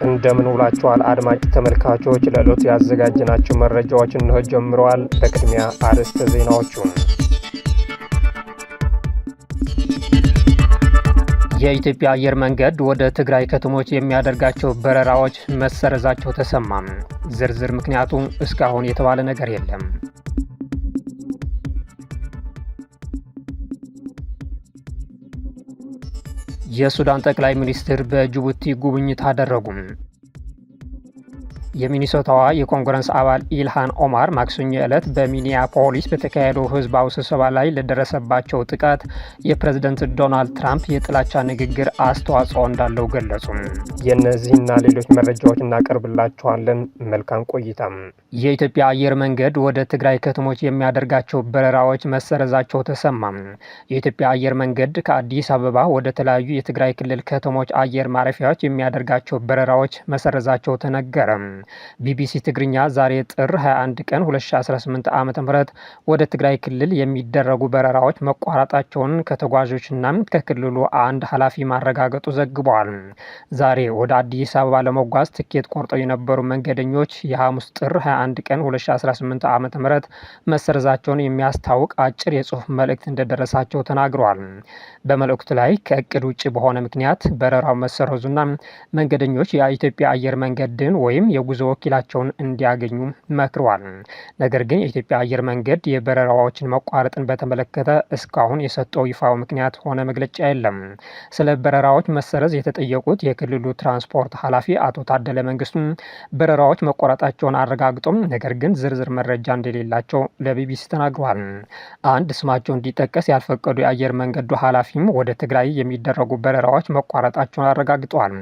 እንደምን ውላችኋል አድማጭ ተመልካቾች፣ ለዕለቱ ያዘጋጀናቸው መረጃዎች እነሆ ጀምረዋል። በቅድሚያ አርዕስተ ዜናዎቹ። የኢትዮጵያ አየር መንገድ ወደ ትግራይ ከተሞች የሚያደርጋቸው በረራዎች መሰረዛቸው ተሰማም። ዝርዝር ምክንያቱ እስካሁን የተባለ ነገር የለም። የሱዳን ጠቅላይ ሚኒስትር በጅቡቲ ጉብኝት አደረጉ። የሚኒሶታዋ የኮንግረስ አባል ኢልሃን ኦማር ማክሰኞ ዕለት በሚኒያፖሊስ በተካሄደው ህዝባዊ ስብሰባ ላይ ለደረሰባቸው ጥቃት የፕሬዝዳንት ዶናልድ ትራምፕ የጥላቻ ንግግር አስተዋጽኦ እንዳለው ገለጹ። የእነዚህና ሌሎች መረጃዎች እናቀርብላችኋለን። መልካም ቆይታ። የኢትዮጵያ አየር መንገድ ወደ ትግራይ ከተሞች የሚያደርጋቸው በረራዎች መሰረዛቸው ተሰማም። የኢትዮጵያ አየር መንገድ ከአዲስ አበባ ወደ ተለያዩ የትግራይ ክልል ከተሞች አየር ማረፊያዎች የሚያደርጋቸው በረራዎች መሰረዛቸው ተነገረ። ቢቢሲ ትግርኛ ዛሬ ጥር 21 ቀን 2018 ዓ.ም ወደ ትግራይ ክልል የሚደረጉ በረራዎች መቋረጣቸውን ከተጓዦችና ከክልሉ አንድ ኃላፊ ማረጋገጡ ዘግበዋል። ዛሬ ወደ አዲስ አበባ ለመጓዝ ትኬት ቆርጠው የነበሩ መንገደኞች የሐሙስ ጥር 21 ቀን 2018 ዓ.ም መሰረዛቸውን የሚያስታውቅ አጭር የጽሑፍ መልእክት እንደደረሳቸው ተናግረዋል። በመልእክቱ ላይ ከእቅድ ውጭ በሆነ ምክንያት በረራው መሰረዙና መንገደኞች የኢትዮጵያ አየር መንገድን ወይም የጉዞ ወኪላቸውን እንዲያገኙ መክረዋል። ነገር ግን የኢትዮጵያ አየር መንገድ የበረራዎችን መቋረጥን በተመለከተ እስካሁን የሰጠው ይፋዊ ምክንያት ሆነ መግለጫ የለም። ስለ በረራዎች መሰረዝ የተጠየቁት የክልሉ ትራንስፖርት ኃላፊ አቶ ታደለ መንግስቱ በረራዎች መቋረጣቸውን አረጋግጦም ነገር ግን ዝርዝር መረጃ እንደሌላቸው ለቢቢሲ ተናግረዋል። አንድ ስማቸው እንዲጠቀስ ያልፈቀዱ የአየር መንገዱ ኃላፊም ወደ ትግራይ የሚደረጉ በረራዎች መቋረጣቸውን አረጋግጠዋል።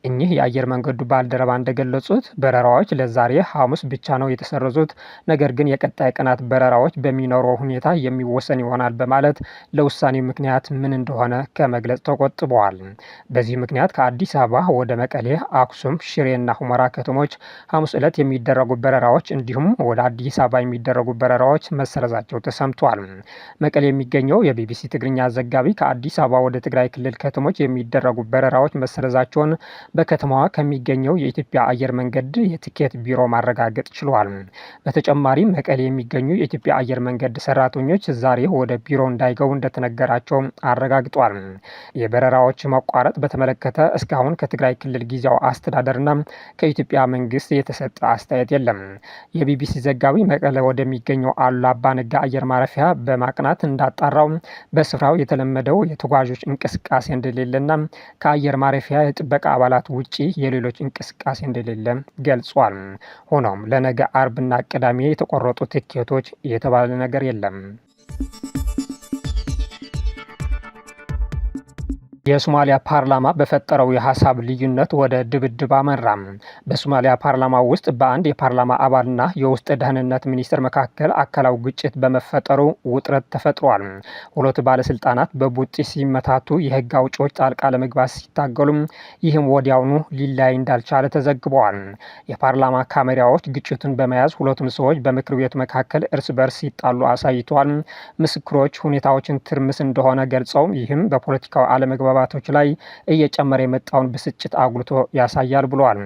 እኚህ የአየር መንገዱ ባልደረባ እንደገለጹት በረራዎች ለዛሬ ሐሙስ ብቻ ነው የተሰረዙት። ነገር ግን የቀጣይ ቀናት በረራዎች በሚኖረው ሁኔታ የሚወሰን ይሆናል በማለት ለውሳኔው ምክንያት ምን እንደሆነ ከመግለጽ ተቆጥበዋል። በዚህ ምክንያት ከአዲስ አበባ ወደ መቀሌ፣ አክሱም፣ ሽሬና ሁመራ ከተሞች ሐሙስ ዕለት የሚደረጉ በረራዎች እንዲሁም ወደ አዲስ አበባ የሚደረጉ በረራዎች መሰረዛቸው ተሰምቷል። መቀሌ የሚገኘው የቢቢሲ ትግርኛ ዘጋቢ ከአዲስ አበባ ወደ ትግራይ ክልል ከተሞች የሚደረጉ በረራዎች መሰረዛቸውን በከተማዋ ከሚገኘው የኢትዮጵያ አየር መንገድ የቲኬት ቢሮ ማረጋገጥ ችሏል። በተጨማሪም መቀሌ የሚገኙ የኢትዮጵያ አየር መንገድ ሰራተኞች ዛሬ ወደ ቢሮ እንዳይገቡ እንደተነገራቸው አረጋግጧል። የበረራዎች መቋረጥ በተመለከተ እስካሁን ከትግራይ ክልል ጊዜያዊ አስተዳደርና ከኢትዮጵያ መንግስት የተሰጠ አስተያየት የለም። የቢቢሲ ዘጋቢ መቀሌ ወደሚገኘው አሉላ አባ ነጋ አየር ማረፊያ በማቅናት እንዳጣራው በስፍራው የተለመደው የተጓዦች እንቅስቃሴ እንደሌለና ከአየር ማረፊያ የጥበቃ አባላት ውጪ የሌሎች እንቅስቃሴ እንደሌለ ገልጿል። ሆኖም ለነገ አርብና ቅዳሜ የተቆረጡ ትኬቶች የተባለ ነገር የለም። የሶማሊያ ፓርላማ በፈጠረው የሀሳብ ልዩነት ወደ ድብድብ አመራ። በሶማሊያ ፓርላማ ውስጥ በአንድ የፓርላማ አባልና የውስጥ ደህንነት ሚኒስትር መካከል አካላዊ ግጭት በመፈጠሩ ውጥረት ተፈጥሯል። ሁለቱ ባለስልጣናት በቡጢ ሲመታቱ የህግ አውጪዎች ጣልቃ ለመግባት ሲታገሉ ይህም ወዲያውኑ ሊለያይ እንዳልቻለ ተዘግበዋል። የፓርላማ ካሜራዎች ግጭቱን በመያዝ ሁለቱም ሰዎች በምክር ቤቱ መካከል እርስ በርስ ሲጣሉ አሳይተዋል። ምስክሮች ሁኔታዎችን ትርምስ እንደሆነ ገልጸው ይህም በፖለቲካዊ አለመግባባቶች ላይ እየጨመረ የመጣውን ብስጭት አጉልቶ ያሳያል ብለዋል።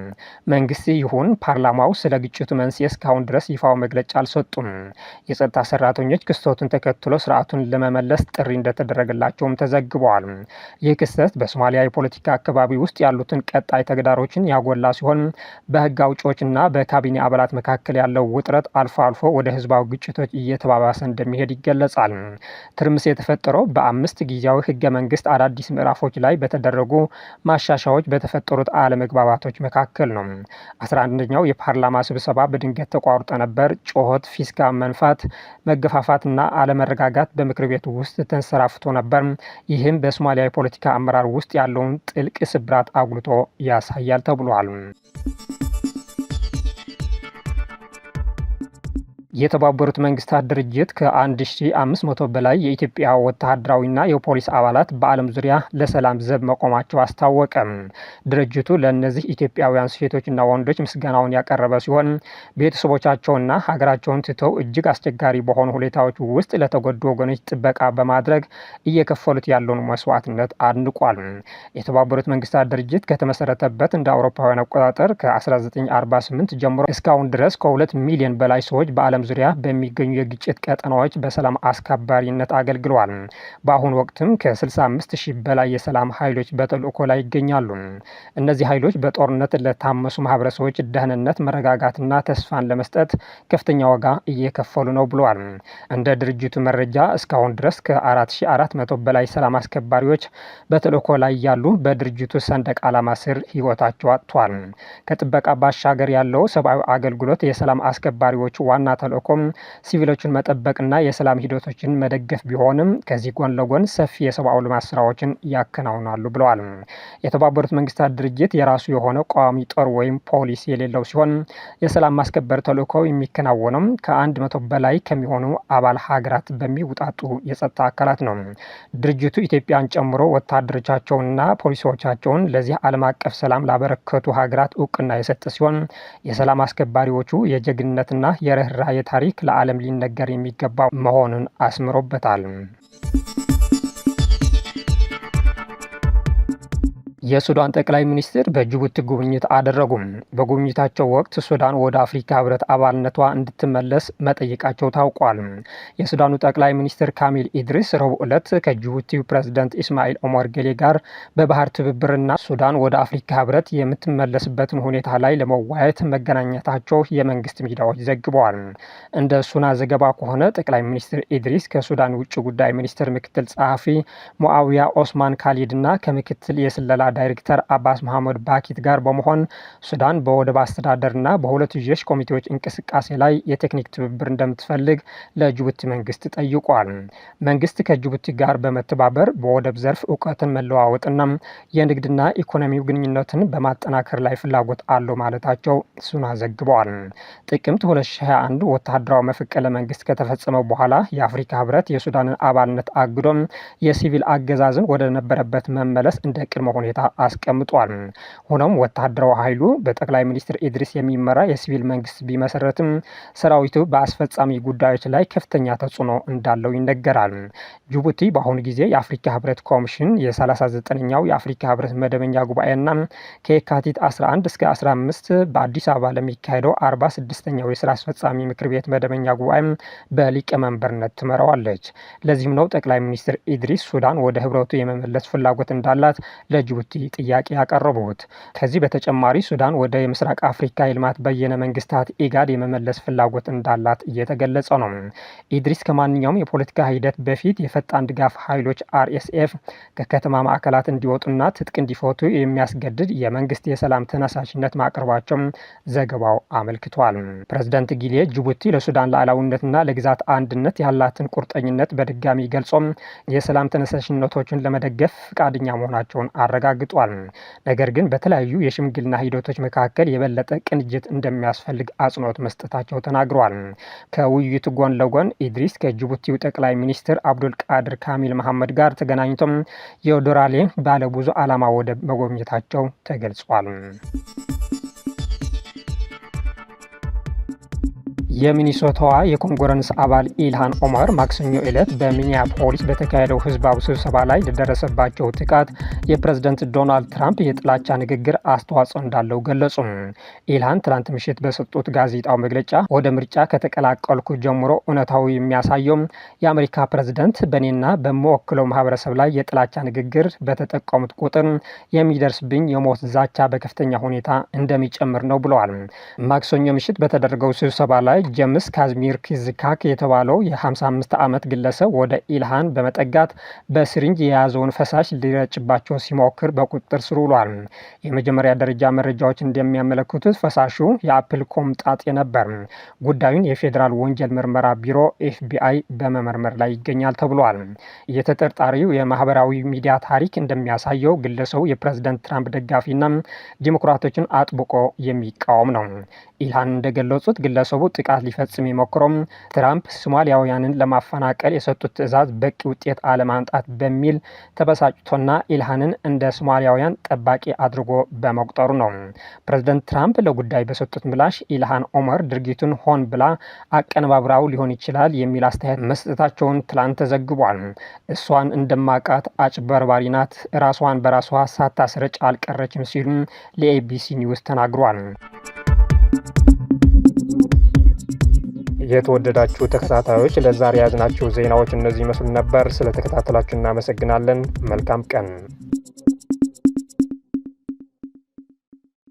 መንግስት ይሁን ፓርላማው ስለ ግጭቱ መንስኤ እስካሁን ድረስ ይፋው መግለጫ አልሰጡም። የጸጥታ ሰራተኞች ክስተቱን ተከትሎ ስርዓቱን ለመመለስ ጥሪ እንደተደረገላቸውም ተዘግበዋል። ይህ ክስተት በሶማሊያ የፖለቲካ አካባቢ ውስጥ ያሉትን ቀጣይ ተግዳሮችን ያጎላ ሲሆን በህግ አውጪዎችና በካቢኔ አባላት መካከል ያለው ውጥረት አልፎ አልፎ ወደ ህዝባዊ ግጭቶች እየተባባሰ እንደሚሄድ ይገለጻል። ትርምስ የተፈጠረው በ5 ጊዜያዊ ህገ መንግስት አዳዲስ ምዕራፎች ላይ በተደረጉ ማሻሻያዎች በተፈጠሩት አለመግባባቶች መካከል ነው። 11ኛው የፓርላማ ስብሰባ በድንገት ተቋርጦ ነበር። ጩኸት፣ ፊስካ መንፋት፣ መገፋፋትና አለመረጋጋት በምክር ቤቱ ውስጥ ተንሰራፍቶ ነበር። ይህም በሶማሊያ የፖለቲካ አመራር ውስጥ ያለውን ጥልቅ ስብራት አጉልቶ ያሳያል ተብሏል። የተባበሩት መንግስታት ድርጅት ከ1500 በላይ የኢትዮጵያ ወታደራዊና የፖሊስ አባላት በዓለም ዙሪያ ለሰላም ዘብ መቆማቸው አስታወቀ። ድርጅቱ ለእነዚህ ኢትዮጵያውያን ሴቶችና ወንዶች ምስጋናውን ያቀረበ ሲሆን ቤተሰቦቻቸውና ሀገራቸውን ትተው እጅግ አስቸጋሪ በሆኑ ሁኔታዎች ውስጥ ለተጎዱ ወገኖች ጥበቃ በማድረግ እየከፈሉት ያለውን መስዋዕትነት አድንቋል። የተባበሩት መንግስታት ድርጅት ከተመሰረተበት እንደ አውሮፓውያን አቆጣጠር ከ1948 ጀምሮ እስካሁን ድረስ ከ2 ሚሊዮን በላይ ሰዎች በዓለም ዙሪያ በሚገኙ የግጭት ቀጠናዎች በሰላም አስከባሪነት አገልግለዋል። በአሁኑ ወቅትም ከ65,000 በላይ የሰላም ኃይሎች በተልእኮ ላይ ይገኛሉ። እነዚህ ኃይሎች በጦርነት ለታመሱ ማህበረሰቦች ደህንነት፣ መረጋጋትና ተስፋን ለመስጠት ከፍተኛ ዋጋ እየከፈሉ ነው ብለዋል። እንደ ድርጅቱ መረጃ እስካሁን ድረስ ከ4400 በላይ ሰላም አስከባሪዎች በተልእኮ ላይ ያሉ በድርጅቱ ሰንደቅ ዓላማ ስር ህይወታቸው አጥቷል። ከጥበቃ ባሻገር ያለው ሰብአዊ አገልግሎት የሰላም አስከባሪዎቹ ዋና ተልእኮም ሲቪሎችን መጠበቅና የሰላም ሂደቶችን መደገፍ ቢሆንም ከዚህ ጎን ለጎን ሰፊ የሰብአዊ ልማት ስራዎችን ያከናውናሉ ብለዋል። የተባበሩት መንግስታት ድርጅት የራሱ የሆነ ቋሚ ጦር ወይም ፖሊስ የሌለው ሲሆን የሰላም ማስከበር ተልእኮው የሚከናወነው ከ100 በላይ ከሚሆኑ አባል ሀገራት በሚውጣጡ የጸጥታ አካላት ነው። ድርጅቱ ኢትዮጵያን ጨምሮ ወታደሮቻቸውንና ፖሊሶቻቸውን ለዚህ ዓለም አቀፍ ሰላም ላበረከቱ ሀገራት እውቅና የሰጠ ሲሆን የሰላም አስከባሪዎቹ የጀግንነትና የርህራሄ ታሪክ ለዓለም ሊነገር የሚገባ መሆኑን አስምሮበታል። የሱዳን ጠቅላይ ሚኒስትር በጅቡቲ ጉብኝት አደረጉ። በጉብኝታቸው ወቅት ሱዳን ወደ አፍሪካ ህብረት አባልነቷ እንድትመለስ መጠየቃቸው ታውቋል። የሱዳኑ ጠቅላይ ሚኒስትር ካሚል ኢድሪስ ረቡዕ ዕለት ከጅቡቲው ፕሬዝዳንት ኢስማኤል ኦመር ጌሌ ጋር በባህር ትብብርና ሱዳን ወደ አፍሪካ ህብረት የምትመለስበትን ሁኔታ ላይ ለመወያየት መገናኘታቸው የመንግስት ሚዲያዎች ዘግበዋል። እንደ ሱና ዘገባ ከሆነ ጠቅላይ ሚኒስትር ኢድሪስ ከሱዳን ውጭ ጉዳይ ሚኒስትር ምክትል ጸሐፊ ሙአዊያ ኦስማን ካሊድና ከምክትል የስለላ ዳይሬክተር አባስ መሐመድ ባኪት ጋር በመሆን ሱዳን በወደብ አስተዳደርና በሁለትዮሽ ኮሚቴዎች እንቅስቃሴ ላይ የቴክኒክ ትብብር እንደምትፈልግ ለጅቡቲ መንግስት ጠይቋል። መንግስት ከጅቡቲ ጋር በመተባበር በወደብ ዘርፍ እውቀትን መለዋወጥና የንግድና ኢኮኖሚው ግንኙነትን በማጠናከር ላይ ፍላጎት አለው ማለታቸው ሱና ዘግበዋል። ጥቅምት 2021 ወታደራዊ መፈንቅለ መንግስት ከተፈጸመ በኋላ የአፍሪካ ህብረት የሱዳንን አባልነት አግዶም የሲቪል አገዛዝን ወደ ነበረበት መመለስ እንደ ቅድመ ሁኔታ አስቀምጧል። ሆኖም ወታደራዊ ኃይሉ በጠቅላይ ሚኒስትር ኢድሪስ የሚመራ የሲቪል መንግስት ቢመሰረትም ሰራዊቱ በአስፈጻሚ ጉዳዮች ላይ ከፍተኛ ተጽዕኖ እንዳለው ይነገራል። ጅቡቲ በአሁኑ ጊዜ የአፍሪካ ህብረት ኮሚሽን የ39ኛው የአፍሪካ ህብረት መደበኛ ጉባኤና ከየካቲት 11 እስከ 15 በአዲስ አበባ ለሚካሄደው 46ኛው የስራ አስፈጻሚ ምክር ቤት መደበኛ ጉባኤ በሊቀመንበርነት ትመራዋለች። ለዚህም ነው ጠቅላይ ሚኒስትር ኢድሪስ ሱዳን ወደ ህብረቱ የመመለስ ፍላጎት እንዳላት ለጅቡቲ ጥያቄ ያቀረቡት። ከዚህ በተጨማሪ ሱዳን ወደ የምስራቅ አፍሪካ የልማት በየነ መንግስታት ኢጋድ የመመለስ ፍላጎት እንዳላት እየተገለጸ ነው። ኢድሪስ ከማንኛውም የፖለቲካ ሂደት በፊት የፈጣን ድጋፍ ኃይሎች አርኤስኤፍ ከከተማ ማዕከላት እንዲወጡና ትጥቅ እንዲፈቱ የሚያስገድድ የመንግስት የሰላም ተነሳሽነት ማቅረባቸው ዘገባው አመልክቷል። ፕሬዝዳንት ጊሌ ጅቡቲ ለሱዳን ሉዓላዊነትና ለግዛት አንድነት ያላትን ቁርጠኝነት በድጋሚ ገልጾም የሰላም ተነሳሽነቶችን ለመደገፍ ፈቃደኛ መሆናቸውን አረጋግጧል። ነገር ግን በተለያዩ የሽምግልና ሂደቶች መካከል የበለጠ ቅንጅት እንደሚያስፈልግ አጽንኦት መስጠታቸው ተናግረዋል። ከውይይቱ ጎን ለጎን ኢድሪስ ከጅቡቲው ጠቅላይ ሚኒስትር አብዱል ቃድር ካሚል መሐመድ ጋር ተገናኝቶም የዶራሌ ባለብዙ ዓላማ ወደብ መጎብኘታቸው ተገልጿል። የሚኒሶታዋ የኮንግረስ አባል ኢልሃን ኦማር ማክሰኞ ዕለት በሚኒያፖሊስ በተካሄደው ህዝባዊ ስብሰባ ላይ ለደረሰባቸው ጥቃት የፕሬዝዳንት ዶናልድ ትራምፕ የጥላቻ ንግግር አስተዋጽኦ እንዳለው ገለጹ። ኢልሃን ትላንት ምሽት በሰጡት ጋዜጣዊ መግለጫ ወደ ምርጫ ከተቀላቀልኩ ጀምሮ እውነታው የሚያሳየው የአሜሪካ ፕሬዝዳንት በእኔና በምወክለው ማህበረሰብ ላይ የጥላቻ ንግግር በተጠቀሙት ቁጥር የሚደርስብኝ የሞት ዛቻ በከፍተኛ ሁኔታ እንደሚጨምር ነው ብለዋል። ማክሰኞ ምሽት በተደረገው ስብሰባ ላይ ጀምስ ካዝሚር ኪዝካክ የተባለው የ55 ዓመት ግለሰብ ወደ ኢልሃን በመጠጋት በስሪንጅ የያዘውን ፈሳሽ ሊረጭባቸው ሲሞክር በቁጥጥር ስር ውሏል። የመጀመሪያ ደረጃ መረጃዎች እንደሚያመለክቱት ፈሳሹ የአፕል ኮምጣጤ ነበር። ጉዳዩን የፌዴራል ወንጀል ምርመራ ቢሮ ኤፍቢአይ በመመርመር ላይ ይገኛል ተብሏል። የተጠርጣሪው የማህበራዊ ሚዲያ ታሪክ እንደሚያሳየው ግለሰቡ የፕሬዝዳንት ትራምፕ ደጋፊና ዲሞክራቶችን አጥብቆ የሚቃወም ነው። ኢልሃን እንደገለጹት ግለሰቡ ጥቃት ጥቃት ሊፈጽም የሞከረው ትራምፕ ሶማሊያውያንን ለማፈናቀል የሰጡት ትዕዛዝ በቂ ውጤት አለማምጣት በሚል ተበሳጭቶና ኢልሃንን እንደ ሶማሊያውያን ጠባቂ አድርጎ በመቁጠሩ ነው። ፕሬዝዳንት ትራምፕ ለጉዳይ በሰጡት ምላሽ ኢልሃን ኦመር ድርጊቱን ሆን ብላ አቀነባብራው ሊሆን ይችላል የሚል አስተያየት መስጠታቸውን ትላንት ተዘግቧል። እሷን እንደማቃት አጭበርባሪ ናት፣ ራሷን በራሷ ሳታስረጭ አልቀረችም ሲሉ ለኤቢሲ ኒውስ ተናግሯል። የተወደዳችሁ ተከታታዮች ለዛሬ ያዝናችሁ ዜናዎች እነዚህ መስሉ ነበር። ስለተከታተላችሁ እናመሰግናለን። መልካም ቀን።